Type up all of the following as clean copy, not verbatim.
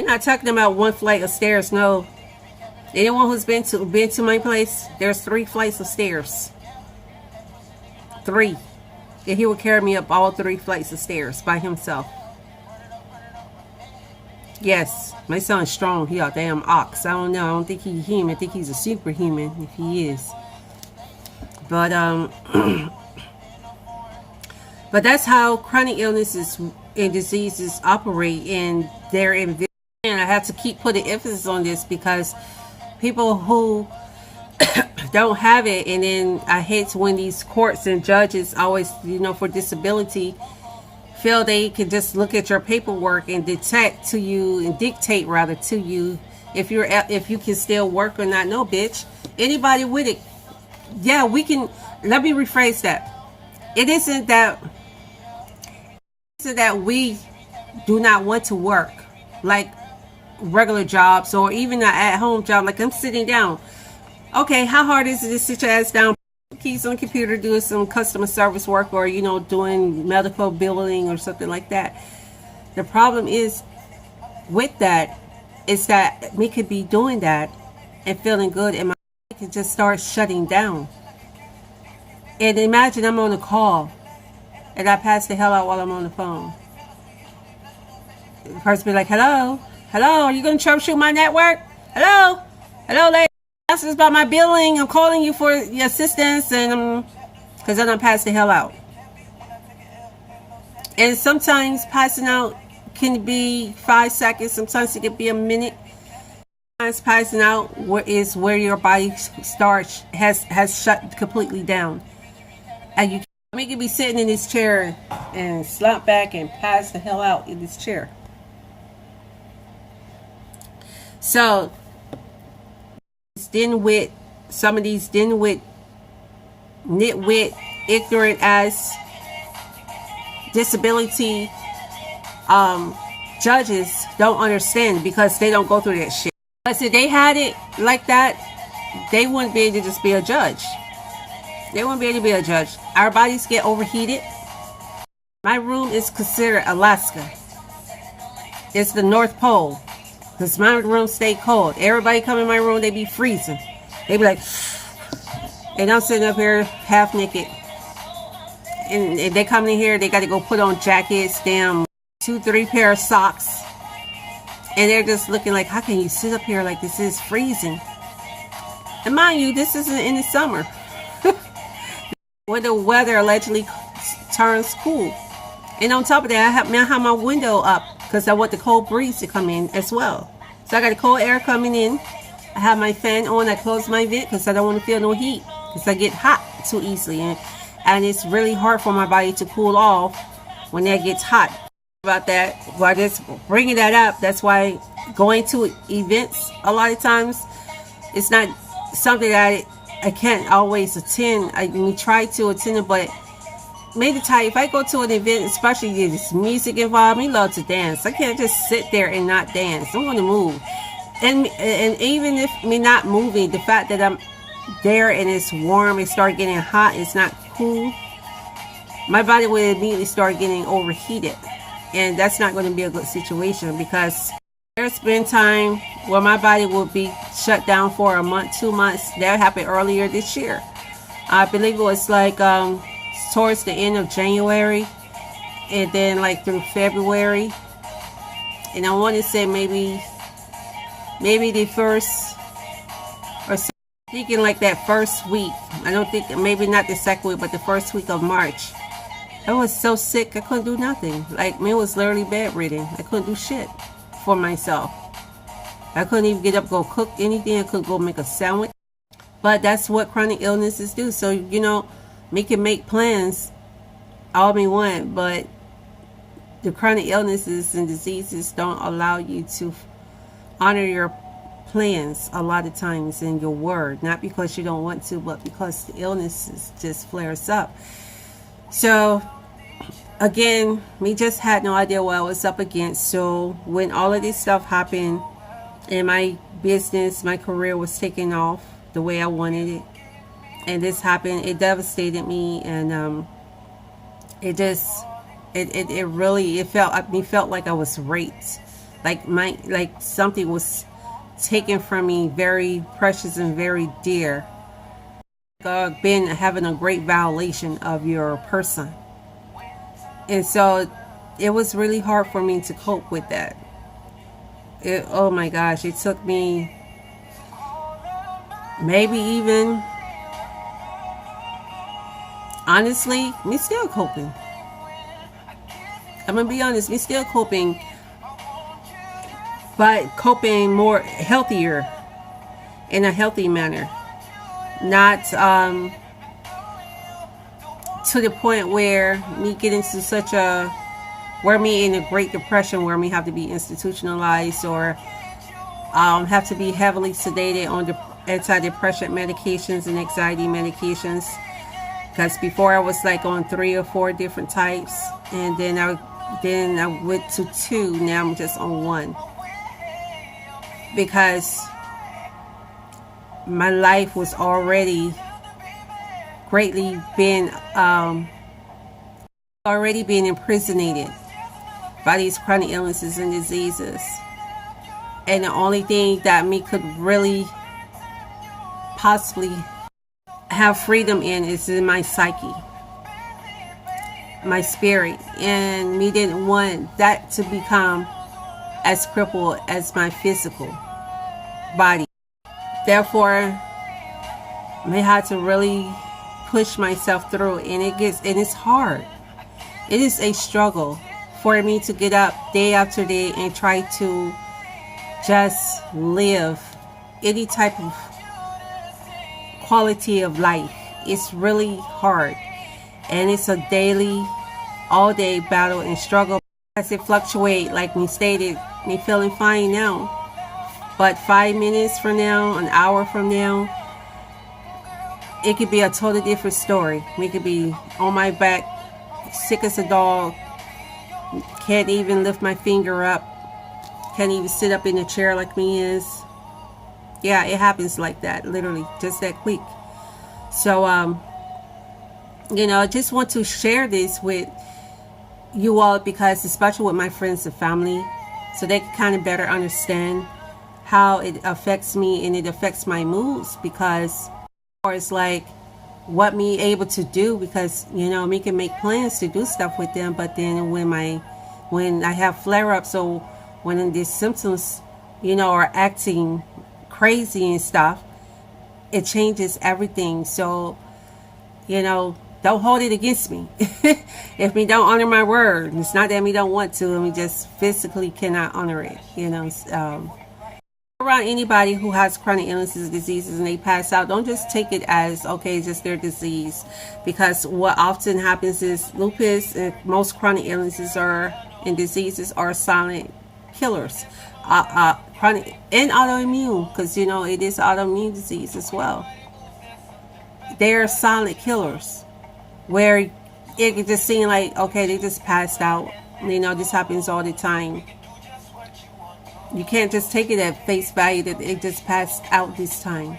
not talking about one flight of stairs. No. Anyone who's been to my place, there's 3 flights of stairs. 3. And he would carry me up all 3 flights of stairs by himself. Yes, my son's strong. He a damn ox. I don't know. I don't think he's human. I think he's a superhuman if he is. But but that's how chronic illnesses and diseases operate, and they're invisible. And I have to keep putting emphasis on this because people who don't have it, and then I hate when these courts and judges always, for disability, feel they can just look at your paperwork and dictate to you if you can still work or not. No, bitch. Anybody with it, yeah, we can. Let me rephrase that. It isn't that we do not want to work like regular jobs or even an at-home job. Like I'm sitting down. Okay, how hard is it to sit your ass down, keys on the computer, doing some customer service work, or doing medical billing or something like that? The problem is with that is that me could be doing that and feeling good, and my can just start shutting down. And imagine I'm on a call and I pass the hell out while I'm on the phone. The person be like, hello, are you going to troubleshoot my network? Hello, lady. This is about my billing. I'm calling you for your assistance, and because then I pass the hell out. And sometimes passing out can be 5 seconds. Sometimes it can be a minute. Sometimes passing out is where your body has shut completely down, and you can be sitting in this chair and slump back and pass the hell out in this chair. So some of these nitwit, ignorant as disability judges don't understand, because they don't go through that shit. But if they had it like that, they wouldn't be able to just be a judge. They wouldn't be able to be a judge. Our bodies get overheated. My room is considered Alaska. It's the North Pole. Because my room stay cold. Everybody come in my room, they be freezing. They be like, and I'm sitting up here half naked. And if they come in here, they got to go put on jackets, damn 2-3 pair of socks. And they're just looking like, how can you sit up here like this is freezing? And mind you, this isn't in the summer. When the weather allegedly turns cool. And on top of that, I have my window up because I want the cold breeze to come in as well. So I got the cold air coming in. I have my fan on. I close my vent because I don't want to feel no heat, because I get hot too easily. And it's really hard for my body to cool off when that gets hot. About that, well, just bringing that up, that's why going to events a lot of times, it's not something that I can't always attend. I mean, try to attend it, but maybe if I go to an event, especially if there's music involved, I love to dance. I can't just sit there and not dance. I'm going to move. And even if me not moving, the fact that I'm there and it's warm, it start getting hot, it's not cool, my body will immediately start getting overheated. And that's not going to be a good situation, because there's been time where my body will be shut down for a month, 2 months. That happened earlier this year. I believe it was like towards the end of January, and then like through February. And I want to say maybe the first, or thinking like that first week. I don't think, maybe not the second week, but the first week of March. I was so sick, I couldn't do nothing. Like, me was literally bedridden. I couldn't do shit for myself. I couldn't even get up, go cook anything. I couldn't go make a sandwich. But that's what chronic illnesses do. So, we can make plans all we want, but the chronic illnesses and diseases don't allow you to honor your plans a lot of times in your word. Not because you don't want to, but because the illnesses just flares up. So again, we just had no idea what I was up against. So when all of this stuff happened and my business, my career was taking off the way I wanted it, and this happened, it devastated me. And it really felt like I was raped like something was taken from me, very precious and very dear. Been having a great violation of your person. And so it was really hard for me to cope with that. Oh my gosh, it took me maybe even, honestly, me still coping. I'm gonna be honest, me still coping, but coping more healthier, in a healthy manner. Not to the point where me get into such a, where me in a Great Depression, where me have to be institutionalized or have to be heavily sedated on the antidepressant medications and anxiety medications. Because before I was like on 3 or 4 different types, and then I went to 2. Now I'm just on 1, because my life was already greatly being imprisoned by these chronic illnesses and diseases. And the only thing that me could really possibly have freedom in is in my psyche, my spirit. And me didn't want that to become as crippled as my physical body. Therefore, I had to really push myself through, and it's hard. It is a struggle for me to get up day after day and try to just live any type of quality of life. It's really hard, and it's a daily, all day battle and struggle. As it fluctuates, like we stated, me feeling fine now, but 5 minutes from now, an hour from now, it could be a totally different story. Me could be on my back, sick as a dog, can't even lift my finger up, can't even sit up in a chair like me is. Yeah, it happens like that, literally, just that quick. So, I just want to share this with you all, because especially with my friends and family, so they can kind of better understand how it affects me and it affects my moods. Because it's like what me able to do, because me can make plans to do stuff with them, but then when I have flare-ups, or when these symptoms are acting crazy and stuff, it changes everything. So don't hold it against me. If me don't honor my word, it's not that me don't want to, and we just physically cannot honor it. Around anybody who has chronic illnesses, diseases, and they pass out, don't just take it as okay, just their disease. Because what often happens is lupus and most chronic illnesses and diseases are silent killers. Chronic and autoimmune, because it is autoimmune disease as well. They're silent killers, where it could just seem like, okay, they just passed out. This happens all the time. You can't just take it at face value that it just passed out this time.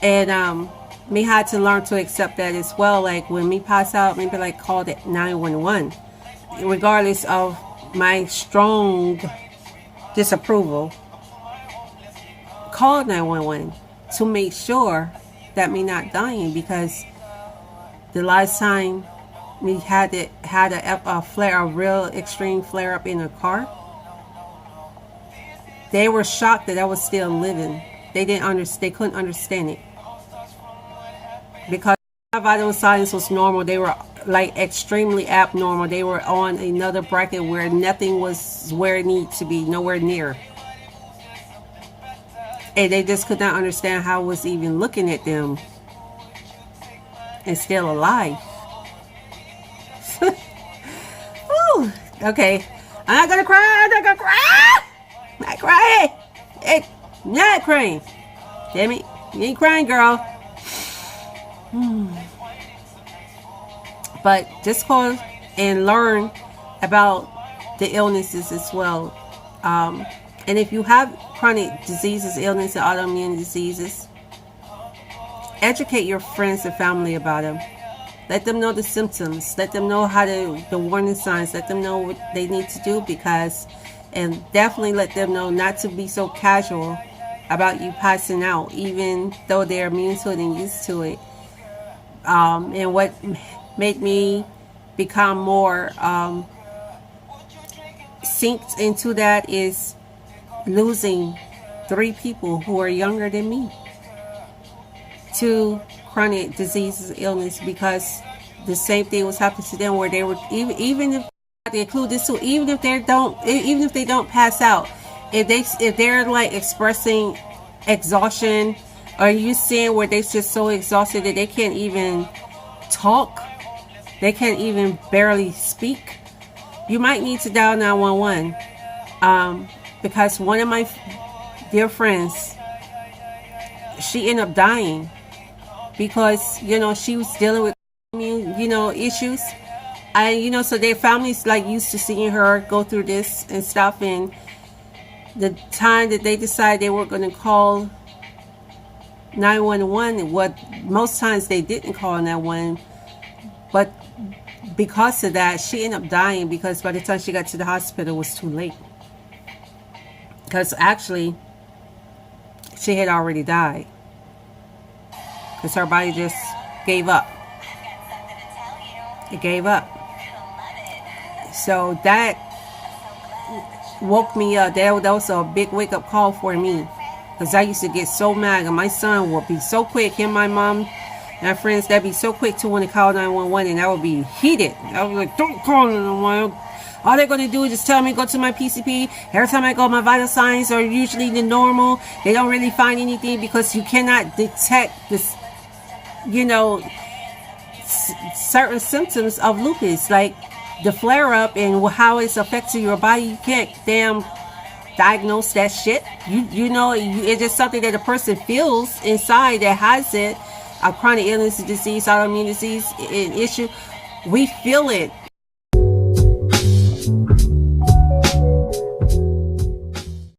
And me had to learn to accept that as well. Like when me pass out, maybe like call it 911, regardless of my strong disapproval. Call 911 to make sure that me not dying, because the last time we had a flare, a real extreme flare up in a car, they were shocked that I was still living. They couldn't understand it, because my vital signs was normal. They were like extremely abnormal. They were on another bracket where nothing was where it needed to be, nowhere near. And they just could not understand how I was even looking at them and still alive. Whew. Okay, I'm not gonna cry. I'm not gonna cry. I'm not crying. Hey, I'm not crying. Damn it, you ain't crying, girl. But just call and learn about the illnesses as well. And if you have chronic diseases, illness, and autoimmune diseases, educate your friends and family about them. Let them know the symptoms. Let them know the warning signs. Let them know what they need to do, because and definitely let them know not to be so casual about you passing out, even though they're immune to it and used to it. And what made me become more synced into that is losing 3 people who are younger than me to chronic diseases, illness, because the same thing was happening to them, where they were, even if they include this too, even if they don't pass out, if they're like expressing exhaustion, or you seeing where they're just so exhausted that they can't even talk, they can't even barely speak, you might need to dial 911. Because one of my dear friends, she ended up dying because, you know, she was dealing with, you know, issues. And, you know, so their families like used to seeing her go through this and stuff. And the time that they decided they were going to call 911, what most times they didn't call 911, but because of that, she ended up dying, because by the time she got to the hospital, it was too late. Because actually, she had already died, because her body just gave up. It gave up. So that woke me up. That was a big wake-up call for me, because I used to get so mad, and my son would be so quick, him, my mom, and our friends, that'd be so quick to want to call 911, and I would be heated. I was like, don't call 911. All they're going to do is just tell me go to my PCP. Every time I go, my vital signs are usually the normal. They don't really find anything, because you cannot detect this, you know, certain symptoms of lupus, like the flare-up and how it's affecting your body. You can't damn diagnose that shit. You know, it's just something that a person feels inside that has it. A chronic illness, disease, autoimmune disease, an issue. We feel it